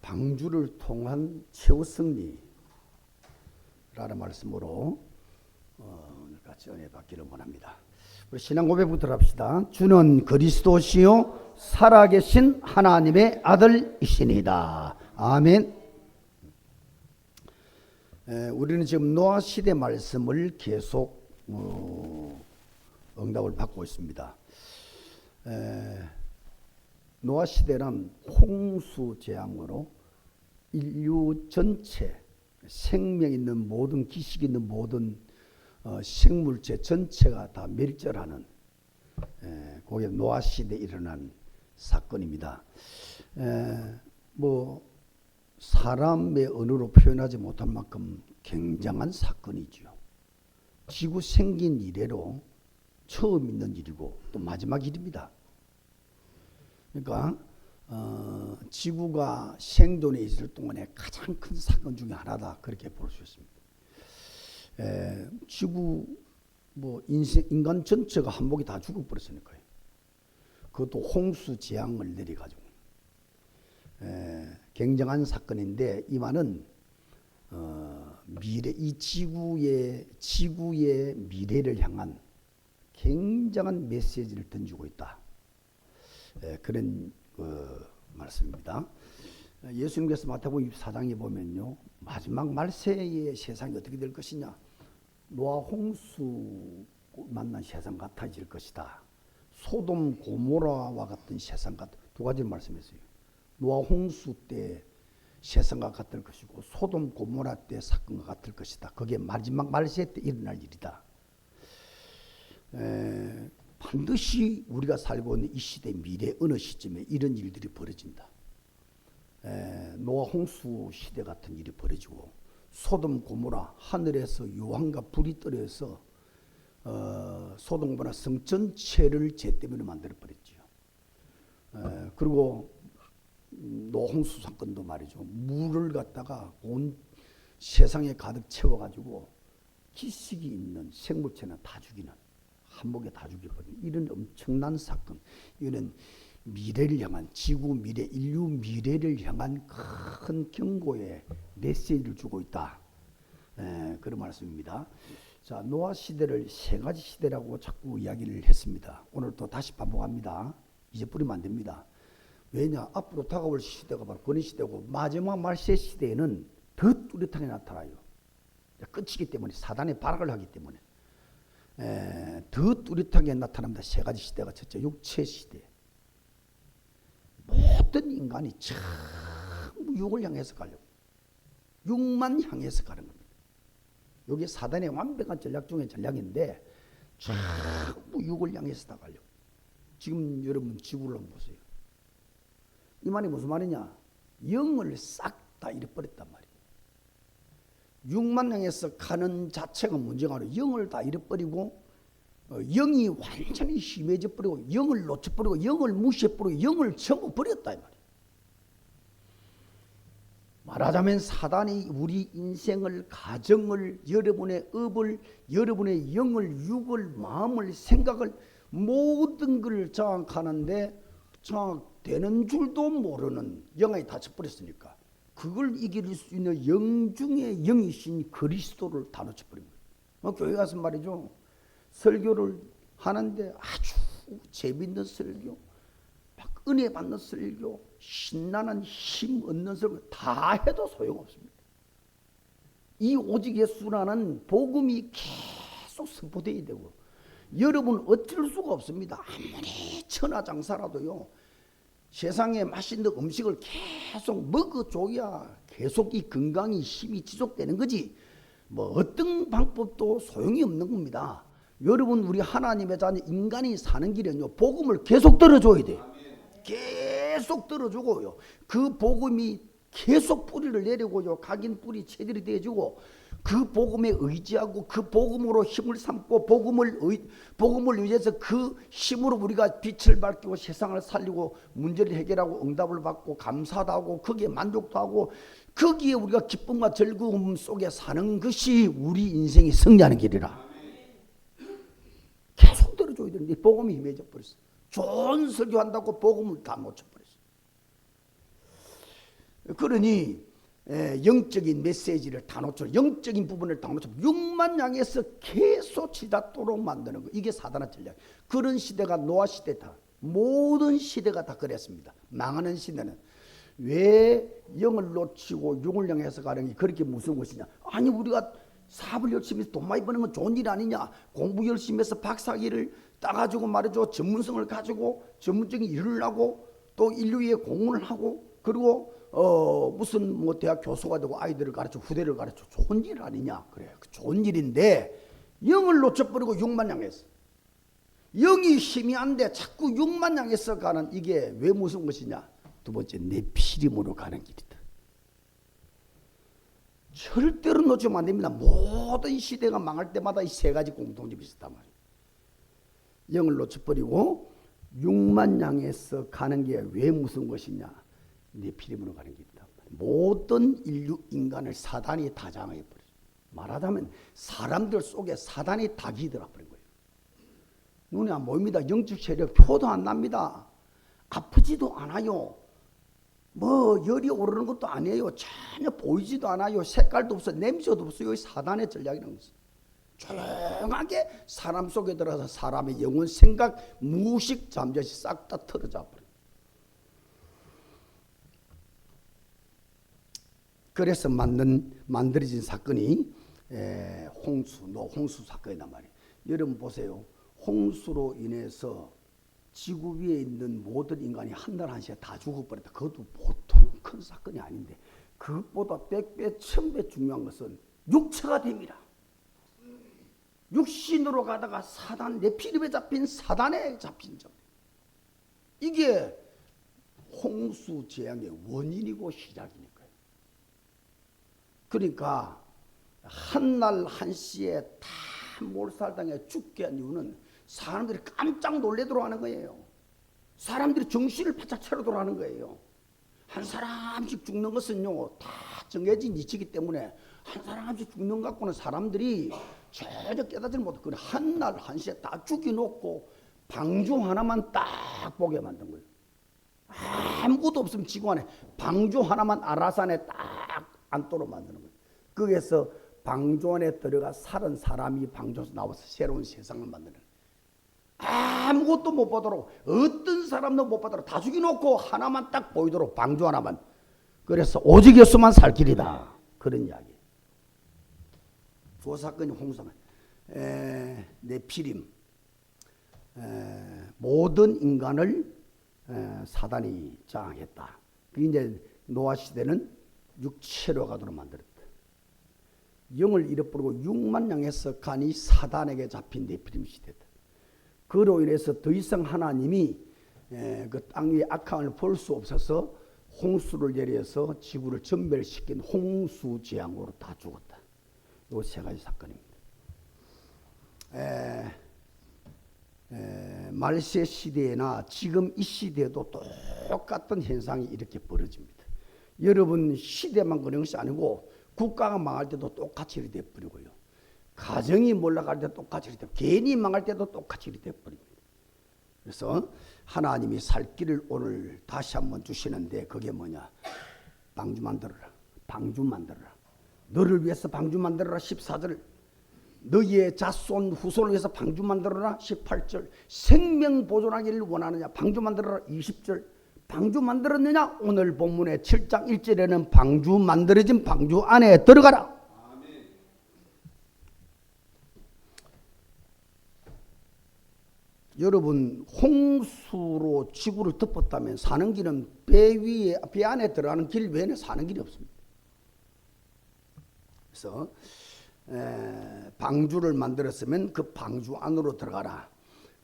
방주를 통한 최후 승리라는 말씀으로 오늘 같이 은혜 받기를 원합니다. 우리 신앙 고백부터 합시다. 주는 그리스도시요 살아계신 하나님의 아들이시니다. 아멘. 우리는 지금 노아 시대 말씀을 계속 응답을 받고 있습니다. 노아 시대는 홍수 재앙으로 인류 전체 생명 있는 모든 기식 있는 모든 생물체 전체가 다 멸절하는 그게 노아 시대에 일어난 사건입니다. 뭐 사람의 언어로 표현하지 못할 만큼 굉장한 사건이죠. 지구 생긴 이래로 처음 있는 일이고 또 마지막 일입니다. 그러니까 지구가 생존해 있을 동안에 가장 큰 사건 중에 하나다, 그렇게 볼 수 있습니다. 지구 인간 전체가 한복이 다 죽어버렸으니까요. 그것도 홍수 재앙을 내려가지고 굉장한 사건인데, 이 말은 이 지구의 미래를 향한 굉장한 메시지를 던지고 있다. 그런 말씀입니다. 예수님께서 마태복음 24장에 보면요, 마지막 말세의 세상이 어떻게 될 것이냐, 노아 홍수 만난 세상 같아질 것이다. 소돔 고모라와 같은 세상 같은, 두 가지를 말씀했어요. 노아 홍수 때 세상과 같을 것이고 소돔 고모라 때 사건과 같을 것이다. 그게 마지막 말세 때 일어날 일이다. 반드시 우리가 살고 있는 이 시대 미래 어느 시점에 이런 일들이 벌어진다. 노아 홍수 시대 같은 일이 벌어지고 소돔 고모라 하늘에서 유황과 불이 떨어져서 소돔 고모라 성 전체를 죄 때문에 만들어 버렸죠. 그리고 노아 홍수 사건도 말이죠. 물을 갖다가 온 세상에 가득 채워가지고 기식이 있는 생물체는 다 죽이는, 한목에 다 죽여버리는 이런 엄청난 사건. 이거는 미래를 향한, 지구 미래, 인류 미래를 향한 큰 경고의 메시지를 주고 있다. 그런 말씀입니다. 자, 노아 시대를 세 가지 시대라고 자꾸 이야기를 했습니다. 오늘 또 다시 반복합니다. 이제 뿌리면 안 됩니다. 왜냐? 앞으로 다가올 시대가 바로 권위 시대고 마지막 말세 시대에는 더 뚜렷하게 나타나요. 끝이기 때문에, 사단의 발악을 하기 때문에 더 뚜렷하게 나타납니다. 세 가지 시대가. 첫째, 육체 시대. 모든 인간이 전부 육을 향해서 가려고, 육만 향해서 가는 겁니다. 이게 사단의 완벽한 전략 중에 전략인데 전부 육을 향해서 다 가려고. 지금 여러분 지구를 한번 보세요. 이 말이 무슨 말이냐? 영을 싹 다 잃어버렸단 말이에요. 육만 향해서 가는 자체가 문제가 아니라 영을 다 잃어버리고, 영이 완전히 심해져 버리고, 영을 놓쳐버리고, 영을 무시해버리고, 영을 전부 버렸다 이 말이에요. 말하자면 사단이 우리 인생을, 가정을, 여러분의 업을, 여러분의 영을, 육을, 마음을, 생각을, 모든 걸 장악하는데 장악되는 줄도 모르는 영이 닫혀버렸으니까 그걸 이길 수 있는 영 중에 영이신 그리스도를 다 놓쳐버린 거예요. 교회 가서 말이죠, 설교를 하는데 아주 재밌는 설교, 막 은혜 받는 설교, 신나는 힘 얻는 설교 다 해도 소용없습니다. 이 오직 예수라는 복음이 계속 선포되어야 되고, 여러분 어쩔 수가 없습니다. 아무리 천하장사라도요, 세상에 맛있는 음식을 계속 먹어줘야 계속 이 건강이, 힘이 지속되는 거지, 뭐 어떤 방법도 소용이 없는 겁니다. 여러분, 우리 하나님의 자녀 인간이 사는 길은요, 복음을 계속 들어줘야 돼요. 계속 들어주고요, 그 복음이 계속 뿌리를 내리고요, 각인 뿌리 체질이 되어지고, 그 복음에 의지하고 그 복음으로 힘을 삼고 복음을 위해서 그 힘으로 우리가 빛을 밝히고 세상을 살리고 문제를 해결하고 응답을 받고 감사도 하고 거기에 만족도 하고 거기에 우리가 기쁨과 즐거움 속에 사는 것이 우리 인생이 승리하는 길이라. 계속 들어줘야 되는데 복음이 힘해져 버렸어. 좋은 설교한다고 복음을 다 놓쳐버렸어. 그러니 영적인 메시지를 다 놓쳐, 영적인 부분을 다 놓쳐 6만 양에서 계속 치닫도록 만드는 거. 이게 사단의 전략. 그런 시대가 노아 시대다. 모든 시대가 다 그랬습니다. 망하는 시대는 왜 영을 놓치고 육을 향해서 가는 게 그렇게 무서운 것이냐? 아니 우리가 사업을 열심히 해서 돈 많이 버는 건 좋은 일 아니냐? 공부 열심히 해서 박사학위를 따가지고 말이죠, 전문성을 가지고 전문적인 일을 하고 또 인류 위에 공헌을 하고 그리고 무슨 뭐 대학 교수가 되고 아이들을 가르쳐 후대를 가르쳐 좋은 일 아니냐? 그래, 좋은 일인데 영을 놓쳐버리고 육만 향해서 영이 힘이 안 돼 자꾸 육만 향해서 가는 이게 왜 무서운 것이냐? 두 번째, 내 피림으로 가는 길이다. 절대로 놓치면 안 됩니다. 모든 시대가 망할 때마다 이 세 가지 공통점이 있었단 말이에요. 영을 놓쳐버리고 육만 향해서 가는 게 왜 무서운 것이냐? 내 피림으로 가는 길이다. 모든 인류 인간을 사단이 다 장악해버렸어요. 말하자면 사람들 속에 사단이 다 기들어버린 거예요. 눈에 안 보입니다. 영적 세력 표도 안 납니다. 아프지도 않아요. 뭐 열이 오르는 것도 아니에요. 전혀 보이지도 않아요. 색깔도 없어, 냄새도 없어요. 사단의 전략이라는 것은 조용하게 사람 속에 들어가서 사람의 영혼, 생각, 무식, 잠재시 싹 다 틀어져 버려요. 그래서 만들어진 사건이 홍수 사건이란 말이에요. 여러분 보세요. 홍수로 인해서 지구 위에 있는 모든 인간이 한 달 한시에 다 죽어버렸다. 그것도 보통 큰 사건이 아닌데 그것보다 100배, 1000배 중요한 것은 육체가 됩니다. 육신으로 가다가 사단, 네피림에 잡힌 사단에 잡힌 점. 이게 홍수 재앙의 원인이고 시작이니까요. 그러니까 한날 한시에 다 몰살당해 죽게 한 이유는 사람들이 깜짝 놀래도록 하는 거예요. 사람들이 정신을 바짝 차리도록 하는 거예요. 한 사람씩 죽는 것은요 다 정해진 이치이기 때문에 한 사람씩 죽는 것 갖고는 사람들이 전혀 깨닫지 못하고 한날 한시에 다 죽여놓고 방주 하나만 딱 보게 만든 거예요. 아무것도 없으면 지구 안에 방주 하나만 아라산에 딱 앉도록 만드는 거예요. 거기에서 방주 안에 들어가 살은 사람이 방주에서 나와서 새로운 세상을 만드는 거예요. 아무것도 못 보도록, 어떤 사람도 못 보도록 다 죽여놓고 하나만 딱 보이도록, 방주 하나만. 그래서 오직 예수만 살 길이다. 그런 이야기. 두 사건이 홍수만. 네피림. 모든 인간을 사단이 장악했다. 이제 노아 시대는 육체로 가도록 만들었다. 영을 잃어버리고 육만 양에서 간이 사단에게 잡힌 네피림 시대다. 그로 인해서 더 이상 하나님이 그 땅 위에 악함을 볼 수 없어서 홍수를 내려서 지구를 전멸시킨 홍수 재앙으로 다 죽었다. 이 세 가지 사건입니다. 말세 시대나 지금 이 시대에도 똑같은 현상이 이렇게 벌어집니다. 여러분 시대만 그런 것이 아니고 국가가 망할 때도 똑같이 이렇게 돼버리고요. 가정이 몰락할 때 똑같이 이렇게 돼버리고 개인이 망할 때도 똑같이 이렇게 돼버립니다. 그래서 하나님이 살 길을 오늘 다시 한번 주시는데 그게 뭐냐? 방주 만들어라. 방주 만들어라. 너를 위해서 방주 만들어라. 14절. 너희의 자손 후손을 위해서 방주 만들어라. 18절. 생명 보존하기를 원하느냐? 방주 만들어라. 20절. 방주 만들었느냐? 오늘 본문의 7장 1절에는 방주 만들어진 방주 안에 들어가라. 아멘. 여러분 홍수로 지구를 덮었다면 사는 길은 배 안에 들어가는 길 외에는 사는 길이 없습니다. 그래서 방주를 만들었으면 그 방주 안으로 들어가라.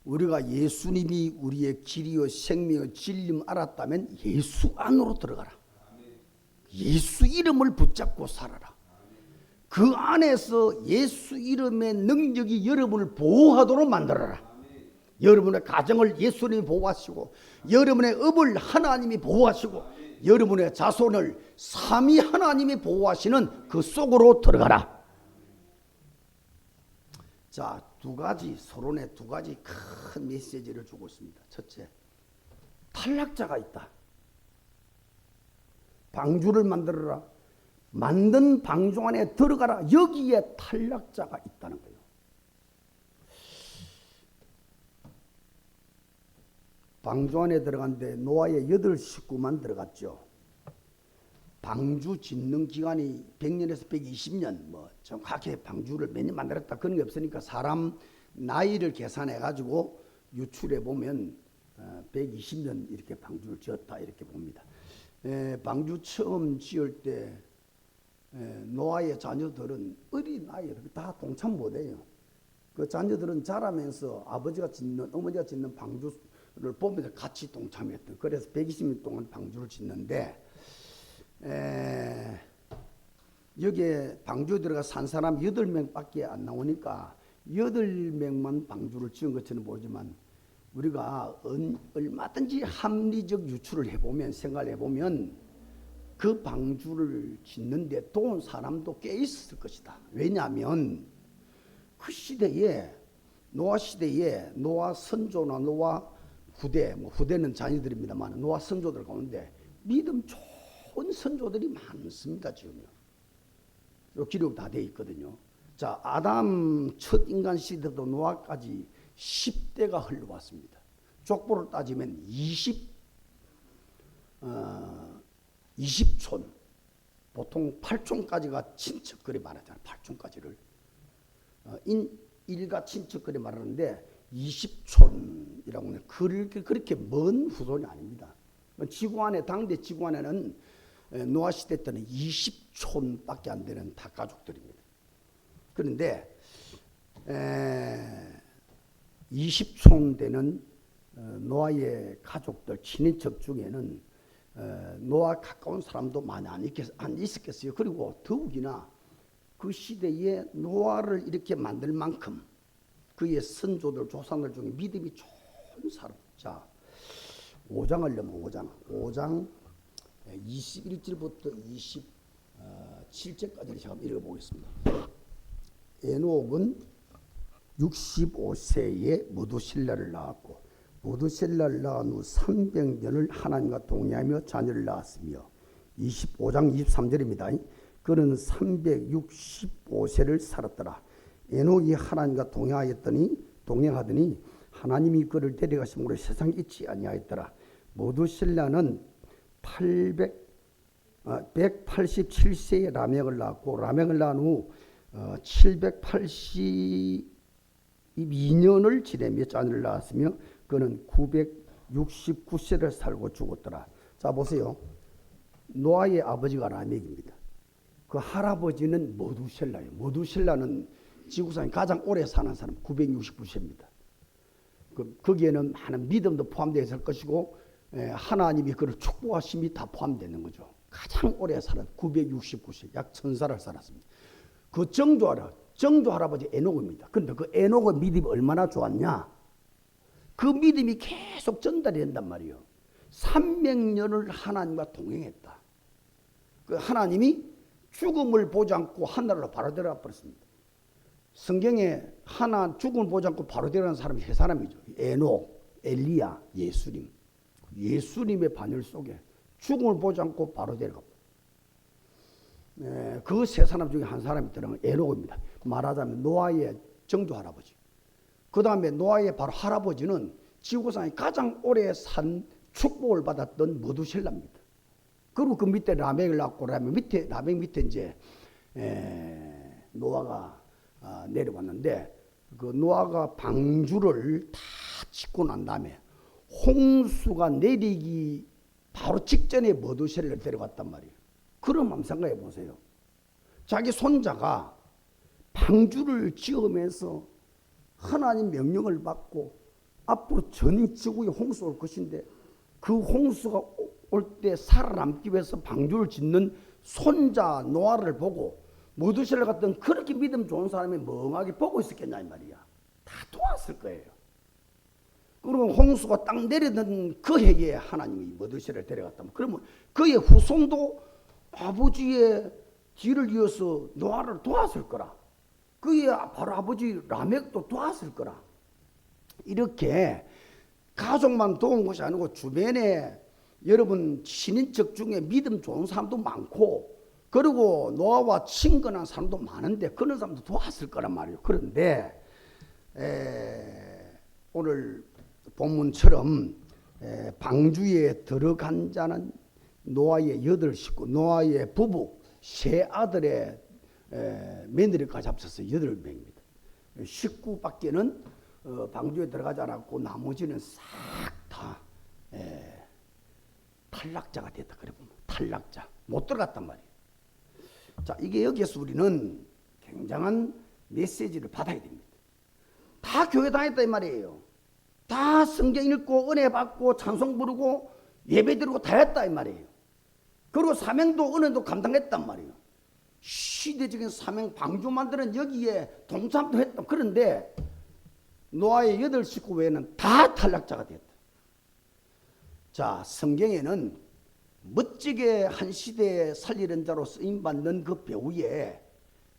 우리가 예수님이 우리의 길이요 생명의 진리를 알았다면 예수 안으로 들어가라. 예수 이름을 붙잡고 살아라. 그 안에서 예수 이름의 능력이 여러분을 보호하도록 만들어라. 여러분의 가정을 예수님이 보호하시고 여러분의 업을 하나님이 보호하시고 여러분의 자손을 삼위 하나님이 보호하시는 그 속으로 들어가라. 자, 두 가지 서론에 두 가지 큰 메시지를 주고 있습니다. 첫째, 탈락자가 있다. 방주를 만들어라. 만든 방주 안에 들어가라. 여기에 탈락자가 있다는 거예요. 방주 안에 들어갔는데 노아의 8 식구만 들어갔죠. 방주 짓는 기간이 100년에서 120년, 뭐 정확하게 방주를 몇 년 만들었다 그런 게 없으니까 사람 나이를 계산해 가지고 유출해 보면 120년 이렇게 방주를 지었다 이렇게 봅니다. 방주 처음 지을 때 노아의 자녀들은 어린 나이에 다 동참 못해요. 그 자녀들은 자라면서 아버지가 짓는, 어머니가 짓는 방주를 보면서 같이 동참했던. 그래서 120년 동안 방주를 짓는데 여기에 방주에 들어가 산 사람 8명밖에 안 나오니까 8명만 방주를 지은 것처럼 보이지만 우리가 얼마든지 합리적 유추를 해보면, 생각을 해보면 그 방주를 짓는데 도운 사람도 꽤 있었을 것이다. 왜냐하면 그 시대에, 노아 시대에 노아 선조나 노아 후대, 뭐 후대는 자녀들입니다만 노아 선조들 가운데 믿음 좋은 선조들이 많습니다. 지금요. 기록 다 돼 있거든요. 자, 아담 첫 인간 시대도 노아까지 10대가 흘러왔습니다. 족보를 따지면 20촌, 보통 8촌까지가 친척거리 말하잖아요. 8촌까지를 일가 친척거리 말하는데 20촌이라고 해요. 그렇게 먼 후손이 아닙니다. 지구 안에, 당대 지구 안에는 노아 시대 때는 20촌밖에 안 되는 다 가족들입니다. 그런데 20촌 되는 노아의 가족들, 친인척 중에는 노아 가까운 사람도 많이 안 있었겠어요. 그리고 더욱이나 그 시대에 노아를 이렇게 만들 만큼 그의 선조들, 조상들 중에 믿음이 좋은 사람. 자, 5장을 넘어 5장 21절부터 27절까지를 제가 읽어보겠습니다. 에녹은 65세에 무두실라를 낳았고 무두실라를 낳은 후 300년을 하나님과 동의하며 자녀를 낳았으며 25장 23절입니다. 그는 365세를 살았더라. 에녹이 하나님과 동행하더니 하나님이 그를 데려가심으로 세상에 있지 아니하였더라. 무두실라는 187세에 라멕을 낳았고 라멕을 낳은 후 782년을 지내며 자녀를 낳았으며 그는 969세를 살고 죽었더라. 자, 보세요. 노아의 아버지가 라멕입니다. 그 할아버지는 모두셀라예요. 모두셀라는 지구상에 가장 오래 사는 사람 969세입니다. 거기에는 많은 믿음도 포함되어 있을 것이고 하나님이 그를 축복하심이 다 포함되는 거죠. 가장 오래 살았 969세, 약 1000살을 살았습니다. 그 정조 할아버지 에녹입니다. 그런데 그 에녹의 믿음이 얼마나 좋았냐? 그 믿음이 계속 전달이 된단 말이에요. 300년을 하나님과 동행했다. 그 하나님이 죽음을 보지 않고 하늘로 바로 들어가 버렸습니다. 성경에 죽음을 보지 않고 바로 들어가는 사람이 세 사람이죠. 에녹, 엘리야, 예수님. 예수님의 반열 속에 죽음을 보지 않고 바로 데려가. 그 세 사람 중에 한 사람이 들어간 에녹입니다. 말하자면 노아의 정조 할아버지. 그 다음에 노아의 바로 할아버지는 지구상에 가장 오래 산 축복을 받았던 무두셀라입니다. 그리고 그 밑에 라멕을 낳고 라멕 밑에 이제 노아가 내려왔는데 그 노아가 방주를 다 짓고 난 다음에 홍수가 내리기 바로 직전에 무두셀라를 데려갔단 말이에요. 그럼 한번 생각해 보세요. 자기 손자가 방주를 지으면서 하나님 명령을 받고 앞으로 전 지구에 홍수 올 것인데 그 홍수가 올 때 살아남기 위해서 방주를 짓는 손자 노아를 보고 무두셀라 같은 그렇게 믿음 좋은 사람이 멍하게 보고 있었겠냐 이 말이야. 다 도왔을 거예요. 그리고 홍수가 딱 내리던 그 해에 하나님이 무두셀라를 데려갔다면 그러면 그의 후손도 아버지의 뒤를 이어서 노아를 도왔을 거라. 그의 바로 아버지 라멕도 도왔을 거라. 이렇게 가족만 도운 것이 아니고 주변에 여러분 친인척 중에 믿음 좋은 사람도 많고 그리고 노아와 친근한 사람도 많은데 그런 사람도 도왔을 거란 말이에요. 그런데 오늘 본문처럼 방주에 들어간 자는 노아의 8식구, 노아의 부부, 세 아들의 며느리까지 합쳐서 8명입니다. 식구밖에는 방주에 들어가지 않았고 나머지는 싹 다 탈락자가 됐다. 그래 보면 탈락자 못 들어갔단 말이에요. 자, 이게 여기에서 우리는 굉장한 메시지를 받아야 됩니다. 다 교회 다녔다 이 말이에요. 다 성경 읽고 은혜 받고 찬송 부르고 예배 드리고 다 했다 이 말이에요. 그리고 사명도 은혜도 감당했단 말이에요. 시대적인 사명 방주 만드는 여기에 동참도 했다. 그런데 노아의 8식구 외에는 다 탈락자가 됐다. 자, 성경에는 멋지게 한 시대에 살리는 자로 쓰임받는 그 배후에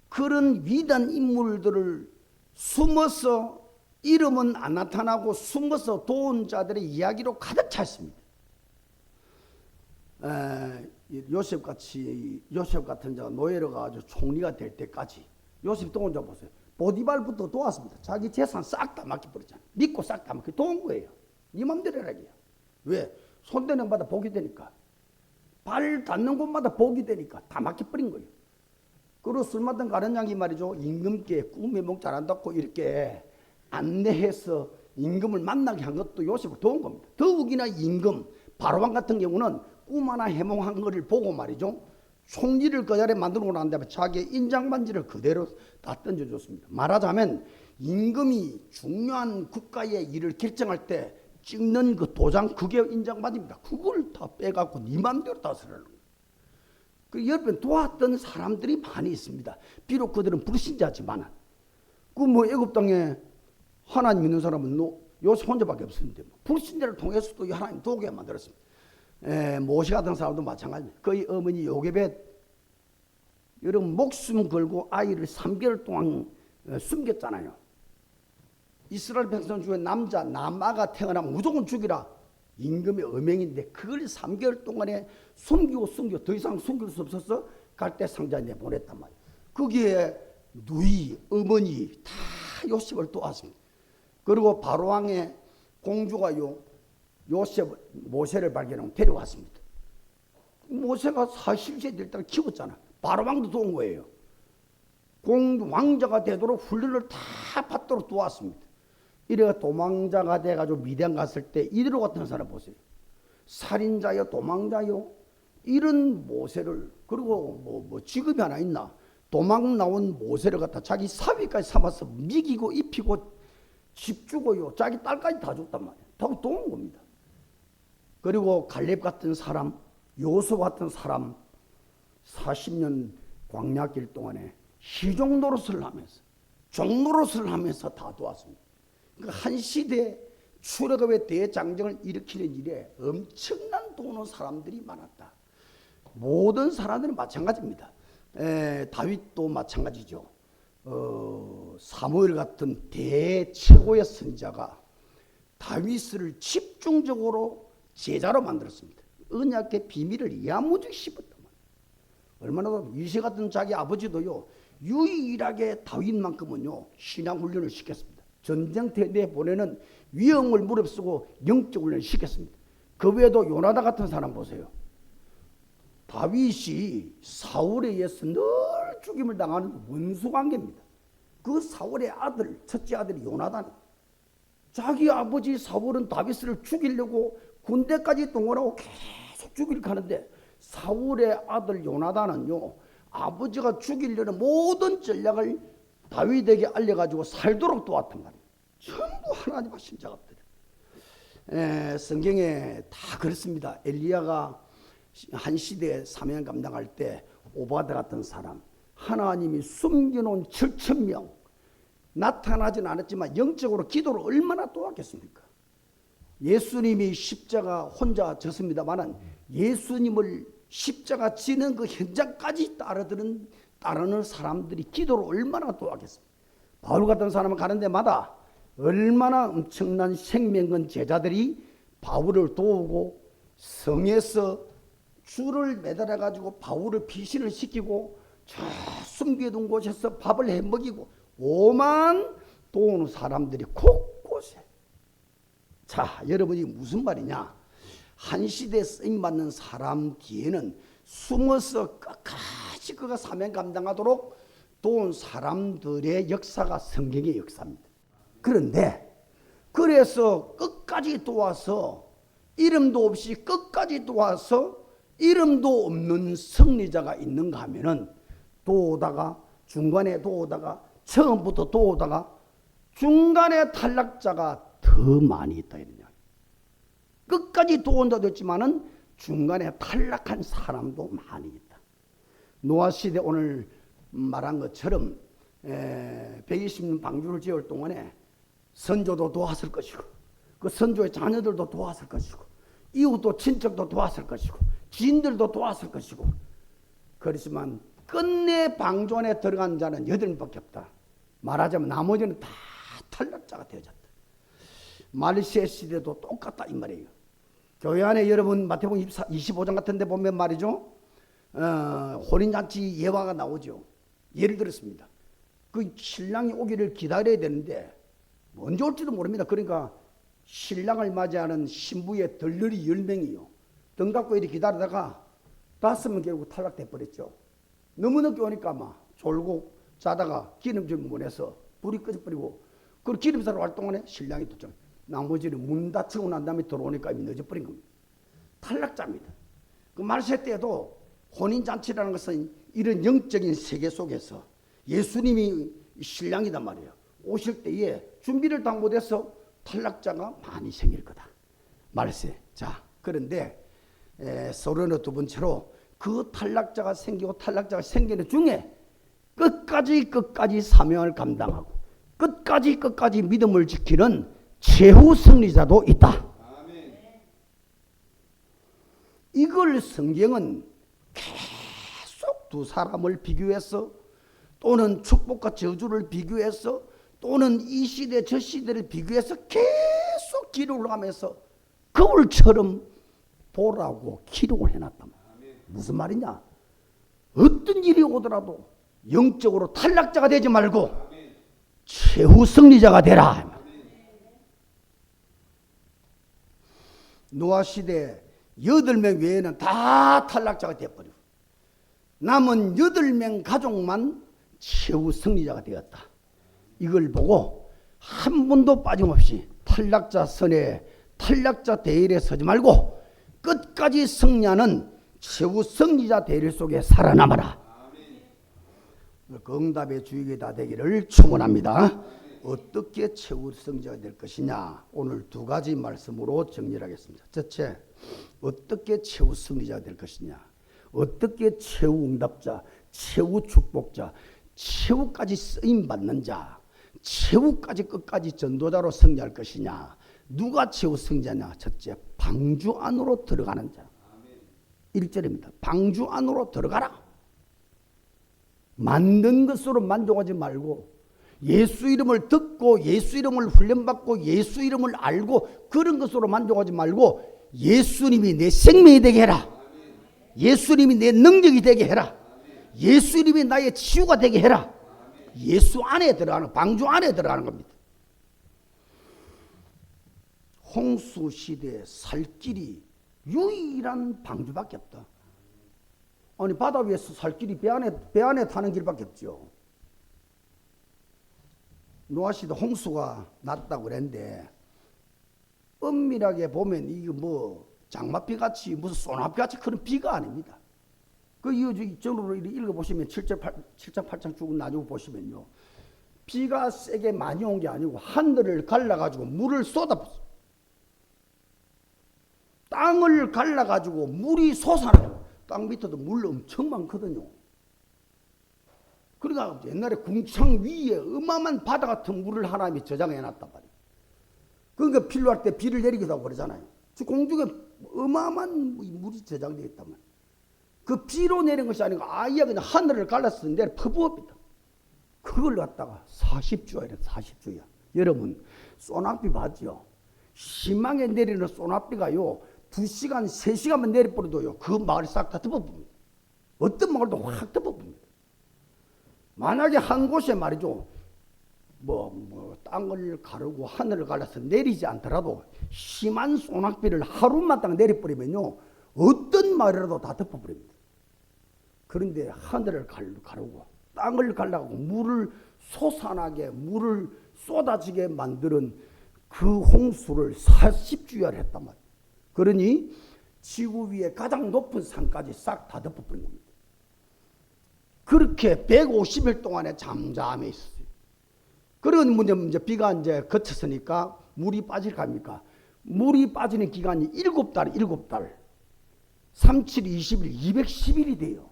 그런 위대한 인물들을 숨어서 이름은 안 나타나고 숨어서 도운 자들의 이야기로 가득 차 있습니다. 요셉 같은 자가 노예로 가지고 총리가 될 때까지 요셉 도운 자 보세요. 보디발부터 도왔습니다. 자기 재산 싹 다 맡겨버렸잖아요. 믿고 싹 다 맡겨 도운 거예요. 네 맘대로 하라고요. 왜? 손대는 마다 복이 되니까. 발 닿는 곳마다 복이 되니까 다 맡겨버린 거예요. 그리고 술 마던 가는 양이 말이죠. 임금께 꿈에 목 잘한다고 이렇게 안내해서 임금을 만나게 한 것도 요셉을 도운 겁니다. 더욱이나 임금, 바로왕 같은 경우는 꿈 하나 해몽한 것을 보고 말이죠. 총리를 그 자리에 만들고 난 다음에 자기의 인장반지를 그대로 다 던져줬습니다. 말하자면 임금이 중요한 국가의 일을 결정할 때 찍는 그 도장 그게 인장반지입니다. 그걸 다 빼갖고 네 맘대로 다스리는 거예요. 그 옆에 도왔던 사람들이 많이 있습니다. 비록 그들은 불신자지만 그 뭐 애굽 땅에 하나님 믿는 사람은 요셉 혼자밖에 없었는데 불신자를 통해서도 하나님 도우게 만들었습니다. 모세 같은 사람도 마찬가지입니다. 그의 어머니 요게벳 여러분 목숨 걸고 아이를 3개월 동안 숨겼잖아요. 이스라엘 백성 중에 남자 남아가 태어나면 무조건 죽이라 임금의 어명인데 그걸 3개월 동안에 숨기고 더 이상 숨길 수 없어서 갈대 상자에 내보냈단 말이에요. 거기에 누이 어머니 다 요셉을 도왔습니다. 그리고 바로왕의 공주가 모세를 발견하고 데려왔습니다. 모세가 40세 될 때 키웠잖아. 바로왕도 도운 거예요. 왕자가 되도록 훈련을 다 받도록 도왔습니다. 이래가 도망자가 돼가지고 미디안 갔을 때 이대로 같은 사람 보세요. 살인자요, 도망자요, 이런 모세를 그리고 뭐 직업이 하나 있나? 도망 나온 모세를 갖다 자기 사위까지 삼아서 미기고 입히고 집 주고요, 자기 딸까지 다 줬단 말이에요. 다 도운 겁니다. 그리고 갈렙 같은 사람, 요수 같은 사람 40년 광야길 동안에 시종 노릇을 하면서 종노릇을 하면서 다 도왔습니다. 그러니까 한 시대 출애굽의 대장정을 일으키는 일에 엄청난 도는 사람들이 많았다. 모든 사람들은 마찬가지입니다. 다윗도 마찬가지죠. 사무엘 같은 대최고의 선지자가 다윗을 집중적으로 제자로 만들었습니다. 언약의 비밀을 야무지게 씹었단 말이에요. 얼마나 이세 같은 자기 아버지도요 유일하게 다윗만큼은요 신앙훈련을 시켰습니다. 전쟁터에 내보내는 위험을 무릅쓰고 영적 훈련을 시켰습니다. 그 외에도 요나단 같은 사람 보세요. 다윗이 사울에 의해서 늘 죽임을 당하는 원수관계입니다. 그 사울의 아들, 첫째 아들이 요나단. 자기 아버지 사울은 다윗을 죽이려고 군대까지 동원하고 계속 죽이려 하는데 사울의 아들 요나단은요 아버지가 죽이려는 모든 전략을 다윗에게 알려가지고 살도록 도왔단 말이에요. 전부 하나님과 신자갑들. 성경에 다 그렇습니다. 엘리야가 한 시대에 사명 감당할 때 오바다 같은 사람, 하나님이 숨겨놓은 7,000명 나타나진 않았지만 영적으로 기도를 얼마나 도왔겠습니까? 예수님이 십자가 혼자 졌습니다만은 예수님을 십자가 지는 그 현장까지 따르는 사람들이 기도를 얼마나 도왔겠습니까? 바울 같은 사람은 가는 데마다 얼마나 엄청난 생명건 제자들이 바울을 도우고 성에서 줄을 매달아 가지고 바울을 피신을 시키고 저 숨겨둔 곳에서 밥을 해 먹이고 오만 도우는 사람들이 곳곳에. 자, 여러분이 무슨 말이냐? 한 시대에 쓰임받는 사람 뒤에는 숨어서 끝까지 그가 사명 감당하도록 도운 사람들의 역사가 성경의 역사입니다. 그런데 그래서 끝까지 도와서 이름도 없이 끝까지 도와서 이름도 없는 승리자가 있는가 하면은 도우다가 중간에 도우다가 처음부터 도우다가 중간에 탈락자가 더 많이 있다 이러냐. 끝까지 도운 자도 있지만은 중간에 탈락한 사람도 많이 있다. 노아 시대 오늘 말한 것처럼 120년 방주를 지을 동안에 선조도 도왔을 것이고 그 선조의 자녀들도 도왔을 것이고 이웃도 친척도 도왔을 것이고 지인들도 도왔을 것이고 그렇지만 끝내 방주 안에 들어간 자는 8명밖에 없다. 말하자면 나머지는 다 탈락자가 되어졌다. 말세 시대도 똑같다 이 말이에요. 교회 안에 여러분 마태복음 25장 같은 데 보면 말이죠. 혼인잔치 예화가 나오죠. 예를 들었습니다. 그 신랑이 오기를 기다려야 되는데 언제 올지도 모릅니다. 그러니까 신랑을 맞이하는 신부의 덜러리 10명이요. 등 닫고 이렇게 기다리다가 5명 결국 탈락돼 버렸죠. 너무 늦게 오니까 막 졸고 자다가 기름질 문에서 불이 꺼져버리고 그 기름사로 활동하네 신랑이 도착. 나머지는 문 닫히고 난 다음에 들어오니까 이미 늦어버린 겁니다. 탈락자입니다. 그 말세 때도 혼인잔치라는 것은 이런 영적인 세계 속에서 예수님이 신랑이단 말이에요. 오실 때에 준비를 다 못해서 탈락자가 많이 생길 거다. 말세. 자, 그런데 서론의 두 번째로 그 탈락자가 생기고 탈락자가 생기는 중에 끝까지 사명을 감당하고 끝까지 믿음을 지키는 최후 승리자도 있다. 아멘. 이걸 성경은 계속 두 사람을 비교해서 또는 축복과 저주를 비교해서 또는 이 시대 저 시대를 비교해서 계속 기록을 하면서 거울처럼 보라고 기록을 해놨단 말이야. 무슨 말이냐? 어떤 일이 오더라도 영적으로 탈락자가 되지 말고 최후 승리자가 되라. 노아 시대 8명 외에는 다 탈락자가 되어버리고 남은 8명 가족만 최후 승리자가 되었다. 이걸 보고 한 번도 빠짐없이 탈락자 선에 탈락자 대열에 서지 말고 끝까지 승리하는 최후 승리자 대열 속에 살아남아라. 그 응답의 주역이 다 되기를 축원합니다. 어떻게 최후 승리자가 될 것이냐, 오늘 두 가지 말씀으로 정리를 하겠습니다. 첫째, 어떻게 최후 승리자가 될 것이냐, 어떻게 최후 응답자, 최후 축복자, 최후까지 쓰임받는 자, 최후까지 끝까지 전도자로 승리할 것이냐. 누가 최후 승리자냐? 첫째, 방주 안으로 들어가는 자. 1절입니다. 방주 안으로 들어가라. 만든 것으로 만족하지 말고 예수 이름을 듣고 예수 이름을 훈련받고 예수 이름을 알고 그런 것으로 만족하지 말고 예수님이 내 생명이 되게 해라. 예수님이 내 능력이 되게 해라. 예수님이 나의 치유가 되게 해라. 예수 안에 들어가는, 방주 안에 들어가는 겁니다. 홍수 시대에 살 길이 유일한 방주밖에 없다. 아니 바다 위에서 살 길이 배 안에 타는 길밖에 없죠. 노아 시대 홍수가 났다고 그랬는데 엄밀하게 보면 이게 뭐 장마비 같이 무슨 소나비 같이 그런 비가 아닙니다. 그 이전으로 읽어보시면 7장 8장 쭉 나누고 보시면요, 비가 세게 많이 온 게 아니고 하늘을 갈라가지고 물을 쏟아붓어. 땅을 갈라가지고 물이 솟아나요. 땅 밑에도 물 엄청 많거든요. 그러니까 옛날에 궁창 위에 어마어마한 바다 같은 물을 하나님이 저장해놨단 말이에요. 그러니까 필요할 때 비를 내리기도 하고 그러잖아요. 공중에 어마어마한 물이 저장되어 있단 말이에요. 그 비로 내린 것이 아니고 아예 그냥 하늘을 갈라서 내려 퍼부읍니다. 그걸 갖다가 40주야 이래. 40주야. 여러분 소나비 봤죠? 심하게 내리는 소나비가요 2시간, 3시간만 내려버려도요, 그 마을이 싹 다 덮어봅니다. 어떤 마을도 확 덮어봅니다. 만약에 한 곳에 말이죠, 땅을 가르고 하늘을 갈라서 내리지 않더라도 심한 소낙비를 하루만 딱 내려버리면요, 어떤 마을이라도 다 덮어버립니다. 그런데 하늘을 가르고 땅을 갈라고 물을 솟아나게, 물을 쏟아지게 만드는 그 홍수를 40주야를 했단 말이에요. 그러니 지구 위에 가장 높은 산까지 싹 다 덮어버린 겁니다. 그렇게 150일 동안에 잠잠해 있었어요. 그런 문제 비가 이제 그쳤으니까 물이 빠질 거 아닙니까? 물이 빠지는 기간이 7달. 37, 20일, 210일이 돼요.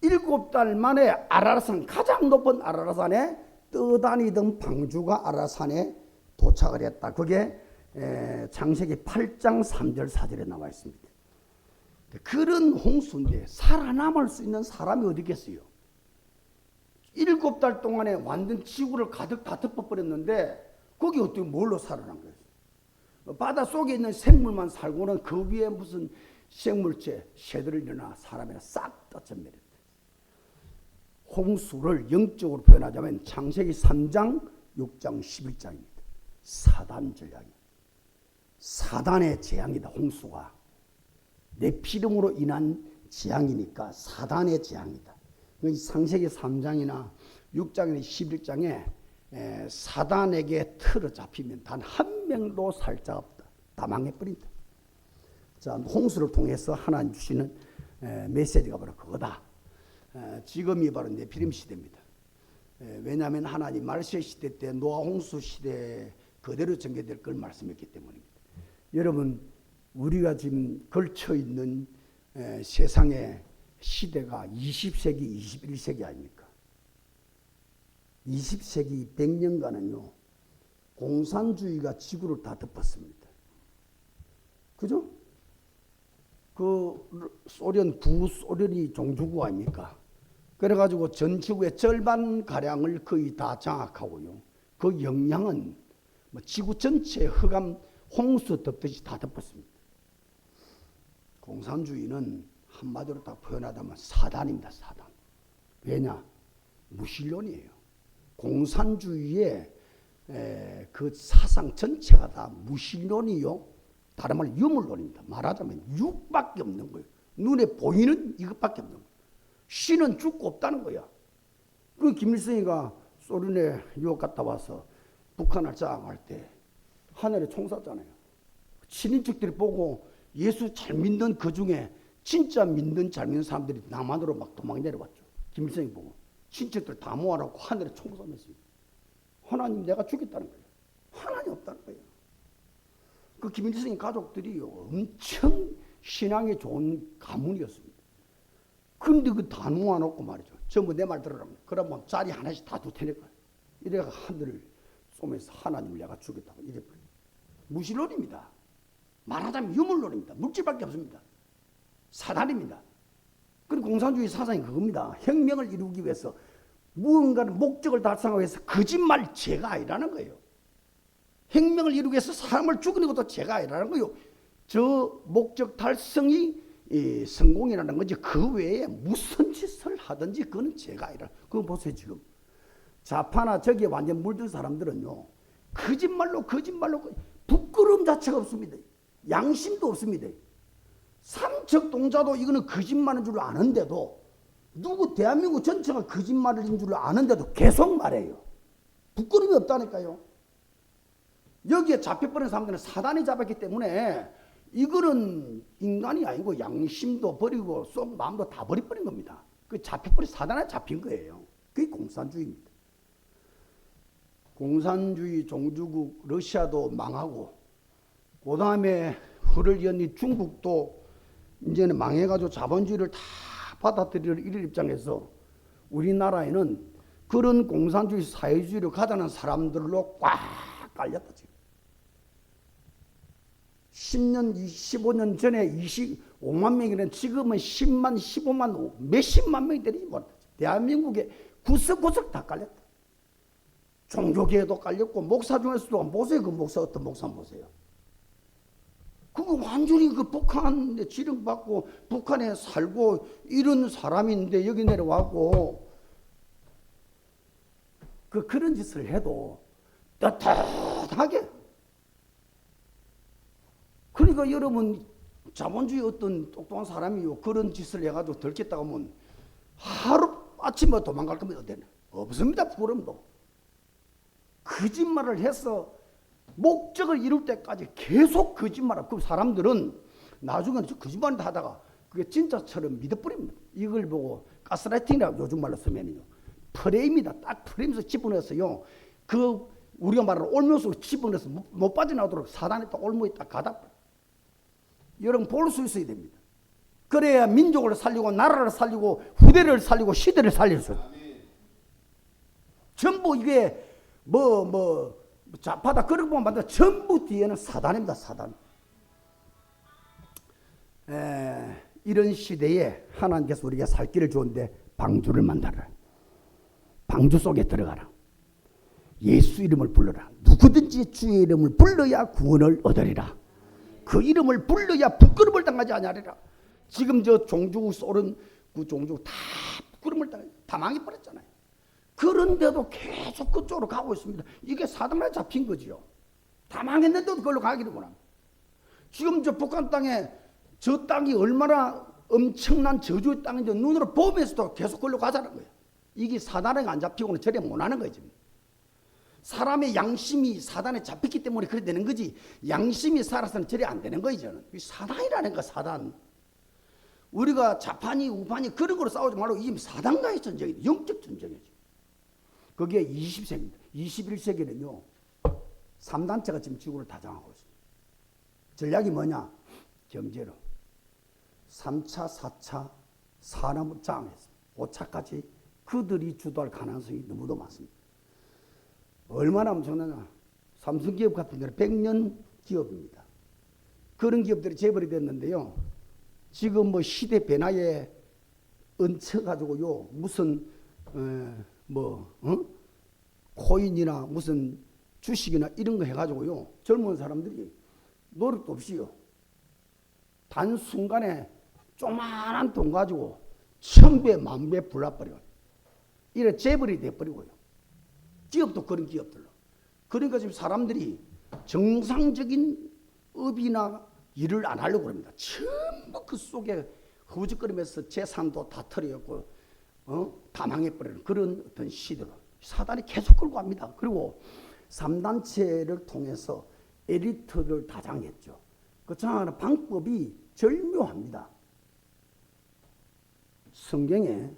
7달 만에 아라라산, 가장 높은 아라라산에 떠다니던 방주가 아라라산에 도착을 했다. 그게 창세기 8장 3절 4절에 나와 있습니다. 그런 홍수인데 살아남을 수 있는 사람이 어디 있겠어요? 7달 동안에 완전 지구를 가득 다 덮어버렸는데 거기 어떻게 뭘로 살아난 거예요? 바닷속에 있는 생물만 살고는 그 위에 무슨 생물체, 새들이나 사람이나 싹 떠쳐내렸다. 홍수를 영적으로 표현하자면 창세기 3장, 6장, 11장입니다. 사단 전략입니다. 사단의 재앙이다. 홍수가 네피림으로 인한 재앙이니까 사단의 재앙이다. 창세기 3장이나 6장이나 11장에 사단에게 틀어 잡히면 단 한 명도 살 자 없다. 다 망해버린다. 자, 홍수를 통해서 하나님 주시는 메시지가 바로 그거다. 지금이 바로 네피림 시대입니다. 왜냐하면 하나님 말세 시대 때 노아 홍수 시대 그대로 전개될 걸 말씀했기 때문입니다. 여러분, 우리가 지금 걸쳐 있는 세상의 시대가 20세기, 21세기 아닙니까? 20세기 100년간은요, 공산주의가 지구를 다 덮었습니다. 그죠? 그 소련, 구소련이 종주국 아닙니까? 그래가지고 전 지구의 절반가량을 거의 다 장악하고요. 그 영향은 지구 전체에 흑암 홍수 덮듯이 다 덮었습니다. 공산주의는 한마디로 딱 표현하자면 사단입니다. 사단. 왜냐? 무신론이에요. 공산주의의 그 사상 전체가 다 무신론이요. 다른 말로 유물론입니다. 말하자면 육밖에 없는 거예요. 눈에 보이는 이것밖에 없는 거예요. 신은 죽고 없다는 거야. 그 김일성이가 소련에 유학 갔다 와서 북한을 장악할 때 하늘에 총 쐈잖아요. 친인척들이 보고 예수 잘 믿는 그 중에 진짜 믿는 잘 믿는 사람들이 남한으로 막 도망 내려왔죠. 김일성이 보고 친척들 다 모아놓고 하늘에 총 쏘면서 하나님 내가 죽겠다는 거예요. 하나님 없다는 거예요. 그 김일성의 가족들이 엄청 신앙이 좋은 가문이었습니다. 그런데 그 다 모아놓고 말이죠. 전부 내 말 들으라면 그러면 자리 하나씩 다 둘 테니까 이래가 하늘을 쏘면서 하나님을 내가 죽였다고 이래버려요. 무신론입니다. 말하자면 유물론입니다. 물질밖에 없습니다. 사단입니다. 그리고 공산주의 사상이 그겁니다. 혁명을 이루기 위해서 무언가를 목적을 달성하기 위해서 거짓말 죄가 아니라는 거예요. 혁명을 이루기 위해서 사람을 죽이는 것도 죄가 아니라는 거예요. 저 목적 달성이 성공이라는 건지 그 외에 무슨 짓을 하든지 그거는 죄가 아니라. 그거 보세요. 지금 좌파나 저기에 완전 물든 사람들은요, 거짓말로 부끄러움 자체가 없습니다. 양심도 없습니다. 삼척동자도 이거는 거짓말인 줄 아는데도, 누구 대한민국 전체가 거짓말인 줄 아는데도 계속 말해요. 부끄러움이 없다니까요. 여기에 잡혀버린 사람들은 사단이 잡았기 때문에 이거는 인간이 아니고 양심도 버리고 속 마음도 다 버려버린 겁니다. 그 잡혀버린 사단에 잡힌 거예요. 그게 공산주의입니다. 공산주의 종주국 러시아도 망하고, 그 다음에 혀를 이은 중국도 이제는 망해가지고 자본주의를 다 받아들이는 이런 입장에서 우리나라에는 그런 공산주의 사회주의를 가자는 사람들로 꽉 깔렸다. 지금 10년, 15년 전에 25만 명이면 지금은 10만, 15만, 몇십만 명이 되지 못하죠. 대한민국에 구석구석 다 깔렸다. 종교계에도 깔렸고, 목사 중에서도 보세요. 그 목사, 어떤 목사 보세요. 그거 완전히 그 북한에 지령받고 북한에 살고 이런 사람인데 여기 내려와고 그런 짓을 해도 떳떳하게. 그러니까 여러분 자본주의 어떤 똑똑한 사람이요 그런 짓을 해가지고 들켰다고 하면 하루 아침에 도망갈 겁니다. 없습니다. 부끄럼도. 거짓말을 해서 목적을 이룰 때까지 계속 거짓말을. 그 사람들은 나중에는 거짓말을 하다가 그게 진짜처럼 믿어버립니다. 이걸 보고 가스라이팅이라고 요즘 말로 쓰면요. 프레임이다. 딱 프레임에서 집어넣어서요. 그 우리가 말하는 올무속으로 집어넣어서 못 빠져나오도록 사단이 딱 올무에 딱 가다. 여러분 볼 수 있어야 됩니다. 그래야 민족을 살리고 나라를 살리고 후대를 살리고 시대를 살릴 수 있어요. 전부 이게 좌파다 그렇게 보면 맞다. 전부 뒤에는 사단입니다. 사단. 이런 시대에 하나님께서 우리에게 살 길을 주는데 방주를 만들어라. 방주 속에 들어가라. 예수 이름을 불러라. 누구든지 주의 이름을 불러야 구원을 얻으리라. 그 이름을 불러야 부끄러움을 당하지 아니하리라. 지금 저 종주 쏘른 그 종주 다 부끄러움을 다 망해버렸잖아요. 그런데도 계속 그쪽으로 가고 있습니다. 이게 사단에 잡힌 거지요. 다 망했는데도 그걸로 가기는구나. 지금 저 북한 땅에 저 땅이 얼마나 엄청난 저주의 땅인지 눈으로 보면서도 계속 그걸로 가자는 거예요. 이게 사단에 안 잡히고는 저래 못하는 거예요. 지금. 사람의 양심이 사단에 잡혔기 때문에 그래 되는 거지. 양심이 살아서는 저래 안 되는 거예요. 저는. 사단이라는 거 사단. 우리가 좌판이 우판이 그런 거로 싸우지 말고 이 사단과의 전쟁이죠. 영적 전쟁이죠. 그게 20세기입니다. 21세기는요. 3단체가 지금 지구를 다장하고 있습니다. 전략이 뭐냐? 경제로. 3차, 4차 산업을 장악했습니다. 5차까지 그들이 주도할 가능성이 너무도 많습니다. 얼마나 엄청나냐. 삼성기업 같은 경우는 100년 기업입니다. 그런 기업들이 재벌이 됐는데요. 지금 시대 변화에 얹혀가지고요. 무슨 코인이나 무슨 주식이나 이런 거 해가지고요. 젊은 사람들이 노력도 없이요. 단순간에 조그만한 돈 가지고 1000배, 10,000배 불나버려요. 이래 재벌이 돼버리고요. 기업도 그런 기업들로. 그러니까 지금 사람들이 정상적인 업이나 일을 안 하려고 합니다. 전부 그 속에 허우적거리면서 재산도 다 털어였고 다 망해버리는 그런 어떤 시대로 사단이 계속 끌고 갑니다. 그리고 3단체를 통해서 엘리트를 다장했죠. 그 장하는 방법이 절묘합니다. 성경에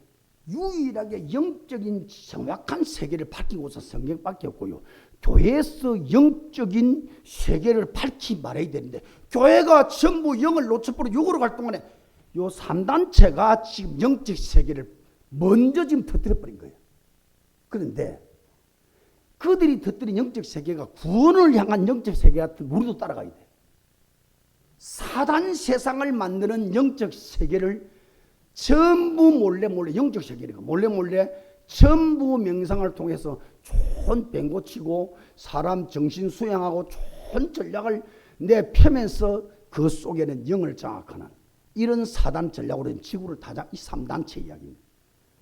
유일하게 영적인 정확한 세계를 밝히고서 성경밖에 없고요. 교회에서 영적인 세계를 밝히 말해야 되는데 교회가 전부 영을 놓쳐버리고 육으로 갈 동안에 요 3단체가 지금 영적 세계를 먼저 지금 터뜨려버린 거예요. 그런데 그들이 터뜨린 영적 세계가 구원을 향한 영적 세계 같은 우리도 따라가야 돼. 사단 세상을 만드는 영적 세계를 전부 몰래 영적 세계니까 몰래 전부 명상을 통해서 좋은 뱅고 치고 사람 정신 수양하고 좋은 전략을 내펴면서 그 속에는 영을 장악하는 이런 사단 전략으로 지구를 다잡 이 3단체 이야기입니다.